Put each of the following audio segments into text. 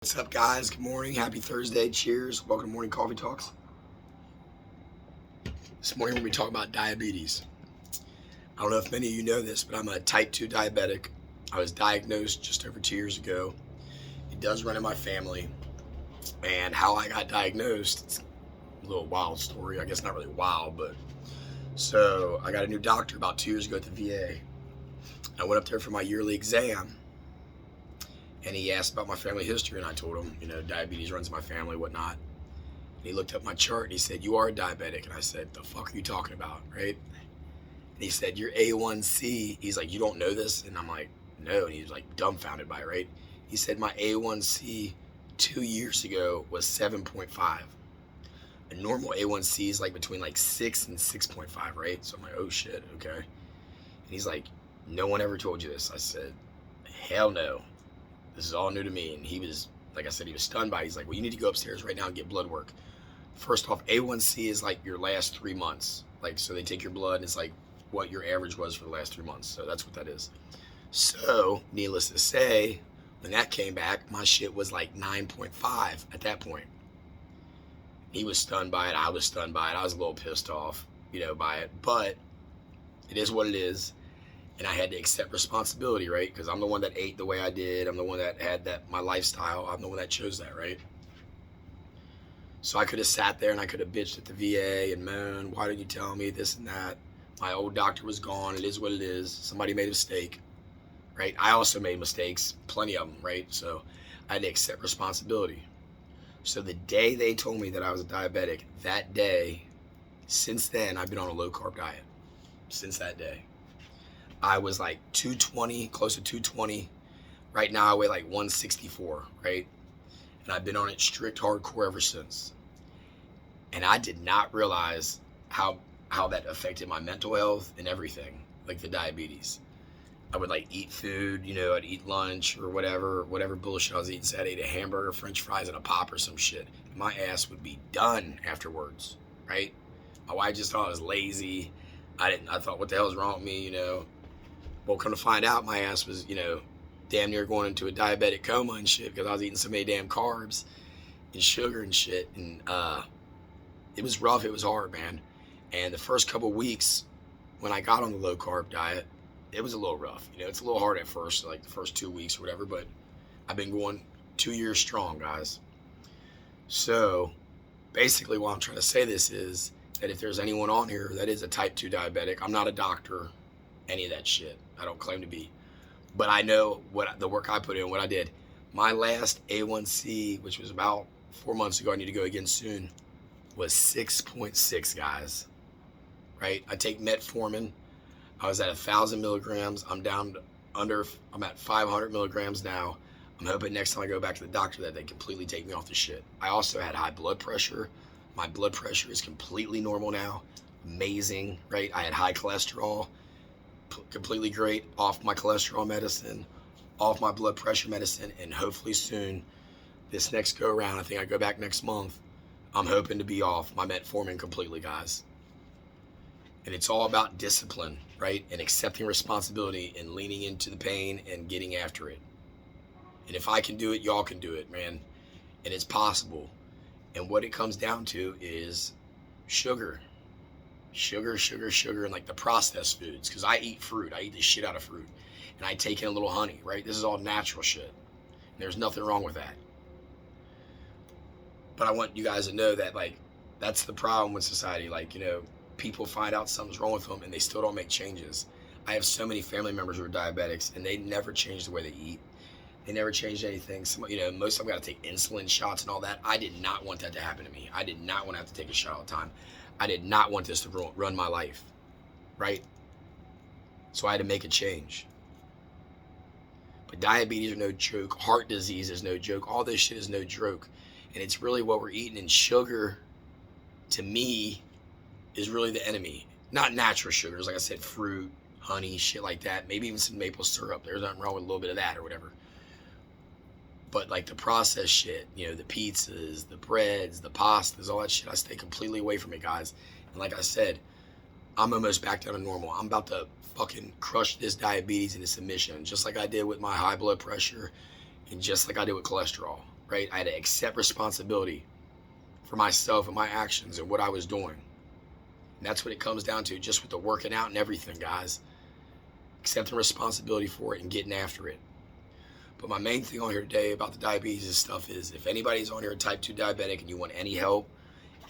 What's up, guys? Good morning. Happy Thursday. Cheers. Welcome to Morning Coffee Talks. This morning, we're going to be talking about diabetes. I don't know if many of you know this, but I'm a type 2 diabetic. I was diagnosed just over 2 years ago. It does run in my family. And how I got diagnosed, it's a little wild story. I guess not really wild, but so I got a new doctor about 2 years ago at the VA. I went up there for my yearly exam. And he asked about my family history, and I told him, diabetes runs in my family, whatnot. And he looked up my chart, and he said, "You are a diabetic." And I said, "The fuck are you talking about, right?" And he said, "Your A1C," he's like, "You don't know this?" And I'm like, "No." And he was like dumbfounded by it, right? He said, "My A1C 2 years ago was 7.5. A normal A1C is like between like 6 and 6.5, right?" So I'm like, "Oh shit, okay." And he's like, "No one ever told you this." I said, "Hell no. This is all new to me." And he was, like I said, he was stunned by it. He's like, "Well, you need to go upstairs right now and get blood work." First off, A1C is like your last 3 months. Like, so they take your blood and it's like what your average was for the last 3 months. So that's what that is. So, needless to say, when that came back, my shit was like 9.5 at that point. He was stunned by it. I was stunned by it. I was a little pissed off, by it. But it is what it is. And I had to accept responsibility, right? Because I'm the one that ate the way I did. I'm the one that had my lifestyle. I'm the one that chose that, right? So I could have sat there and I could have bitched at the VA and moaned, "Why didn't you tell me this and that? My old doctor was gone. It is what it is. Somebody made a mistake," right? I also made mistakes, plenty of them, right? So I had to accept responsibility. So the day they told me that I was a diabetic, that day, since then, I've been on a low carb diet. Since that day. I was like 220, close to 220. Right now I weigh like 164, right? And I've been on it strict hardcore ever since. And I did not realize how that affected my mental health and everything, like the diabetes. I would like eat food, I'd eat lunch or whatever bullshit I was eating. So I'd eat a hamburger, french fries, and a pop or some shit. My ass would be done afterwards, right? My wife just thought I was lazy. I thought, what the hell is wrong with me, Well, come to find out, my ass was, damn near going into a diabetic coma and shit because I was eating so many damn carbs and sugar and shit. And it was rough. It was hard, man. And the first couple of weeks when I got on the low carb diet, it was a little rough. It's a little hard at first, like the first 2 weeks or whatever, but I've been going 2 years strong, guys. So basically what I'm trying to say this is that if there's anyone on here that is a type 2 diabetic, I'm not a doctor, any of that shit. I don't claim to be. But I know what the work I put in, what I did. My last A1C, which was about 4 months ago, I need to go again soon, was 6.6, guys. Right? I take metformin. I was at 1,000 milligrams. I'm at 500 milligrams now. I'm hoping next time I go back to the doctor that they completely take me off the shit. I also had high blood pressure. My blood pressure is completely normal now. Amazing, right? I had high cholesterol. Completely great, off my cholesterol medicine, off my blood pressure medicine, and hopefully soon, this next go around, I think I go back next month, I'm hoping to be off my metformin completely, guys. And it's all about discipline, right? And accepting responsibility and leaning into the pain and getting after it. And if I can do it, y'all can do it, man. And it's possible. And what it comes down to is sugar, and like the processed foods. Because I eat fruit. I eat the shit out of fruit. And I take in a little honey, right? This is all natural shit. And there's nothing wrong with that. But I want you guys to know that, like, that's the problem with society. Like, people find out something's wrong with them and they still don't make changes. I have so many family members who are diabetics and they never change the way they eat. They never changed anything. Most of them got to take insulin shots and all that. I did not want that to happen to me. I did not want to have to take a shot all the time. I did not want this to run my life, right? So I had to make a change. But diabetes are no joke. Heart disease is no joke. All this shit is no joke. And it's really what we're eating. And sugar, to me, is really the enemy. Not natural sugars, like I said, fruit, honey, shit like that. Maybe even some maple syrup. There's nothing wrong with a little bit of that or whatever. But like the processed shit, the pizzas, the breads, the pastas, all that shit, I stay completely away from it, guys. And like I said, I'm almost back down to normal. I'm about to fucking crush this diabetes into submission, just like I did with my high blood pressure and just like I did with cholesterol, right? I had to accept responsibility for myself and my actions and what I was doing. And that's what it comes down to, just with the working out and everything, guys. Accepting responsibility for it and getting after it. But my main thing on here today about the diabetes and stuff is, if anybody's on here type 2 diabetic and you want any help,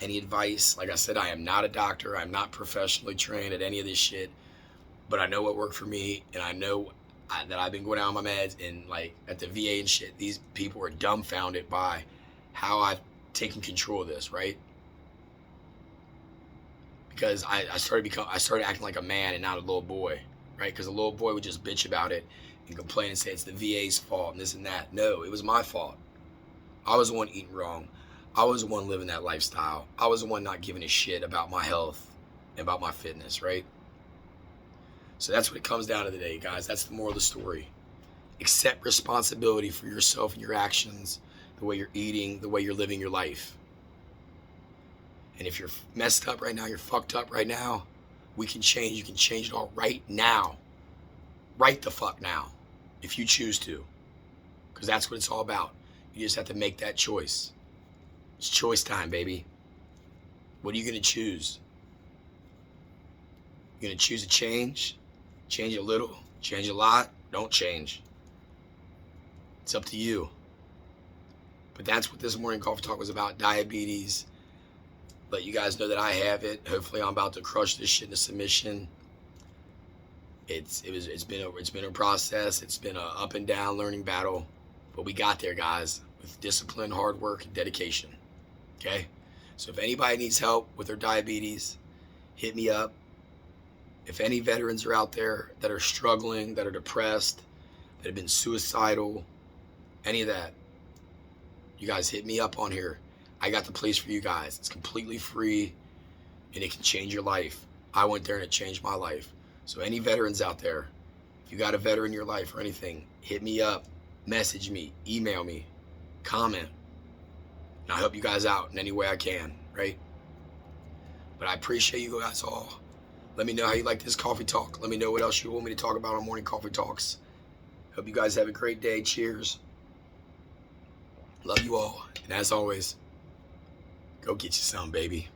any advice, like I said, I am not a doctor. I'm not professionally trained at any of this shit. But I know what worked for me, and I know that I've been going out on my meds, and like at the VA and shit, these people are dumbfounded by how I've taken control of this, right? Because I started acting like a man and not a little boy, right? Because a little boy would just bitch about it and complain and say it's the VA's fault and this and that. No, it was my fault. I was the one eating wrong. I was the one living that lifestyle. I was the one not giving a shit about my health and about my fitness, right? So that's what it comes down to today, guys. That's the moral of the story. Accept responsibility for yourself and your actions, the way you're eating, the way you're living your life. And if you're messed up right now, you're fucked up right now, we can change. You can change it all right now. Right the fuck now, if you choose to. Because that's what it's all about. You just have to make that choice. It's choice time, baby. What are you going to choose? You're going to choose to change? Change a little, change a lot, don't change. It's up to you. But that's what this morning coffee talk was about, diabetes. Let you guys know that I have it. Hopefully I'm about to crush this shit into submission. It's been a process. It's been a up and down learning battle, but we got there, guys, with discipline, hard work, and dedication. Okay? So if anybody needs help with their diabetes, hit me up. If any veterans are out there that are struggling, that are depressed, that have been suicidal, any of that, you guys hit me up on here. I got the place for you guys. It's completely free, and it can change your life. I went there and it changed my life. So any veterans out there, if you got a veteran in your life or anything, hit me up, message me, email me, comment, and I'll help you guys out in any way I can, right? But I appreciate you guys all. Let me know how you like this coffee talk. Let me know what else you want me to talk about on Morning Coffee Talks. Hope you guys have a great day. Cheers. Love you all. And as always, go get you some, baby.